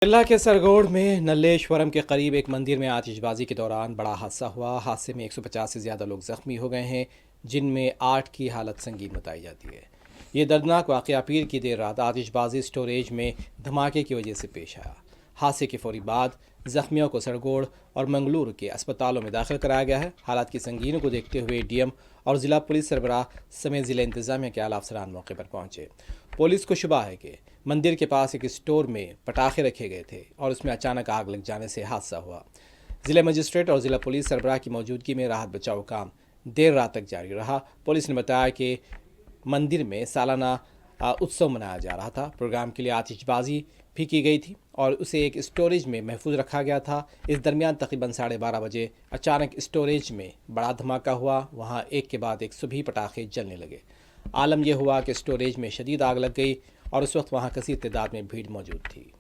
केरला के सरगोड़ में नल्लेश्वरम के करीब एक मंदिर में आतिशबाजी के दौरान बड़ा हादसा हुआ। हादसे में 150 से ज़्यादा लोग ज़ख्मी हो गए हैं, जिनमें 8 की हालत संगीन बताई जाती है। ये दर्दनाक वाक़या पीर की देर रात आतिशबाजी स्टोरेज में धमाके की वजह से पेश आया। हादसे के फौरी बाद ज़ख्मियों को सरगोड़ और मंगलूर के अस्पतालों में दाखिल कराया गया है। हालात की संगीनी को देखते हुए डीएम और ज़िला पुलिस सरबराह समेत ज़िला इंतज़ामिया के आला अफसरान मौके पर पहुंचे। पुलिस को शुबा है कि मंदिर के पास एक स्टोर में पटाखे रखे गए थे और उसमें अचानक आग लग जाने से हादसा हुआ। ज़िला मजिस्ट्रेट और ज़िला पुलिस सरबराह की मौजूदगी में राहत बचाव काम देर रात तक जारी रहा। पुलिस ने बताया कि मंदिर में सालाना उत्सव मनाया जा रहा था। प्रोग्राम के लिए आतिशबाजी भी की गई थी और उसे एक स्टोरेज में महफूज रखा गया था। इस दरमियान तकरीबन 12:30 बजे अचानक स्टोरेज में बड़ा धमाका हुआ। वहां एक के बाद एक सभी पटाखे जलने लगे। आलम यह हुआ कि स्टोरेज में शदीद आग लग गई और उस वक्त वहां कसीर तादाद में भीड़ मौजूद थी।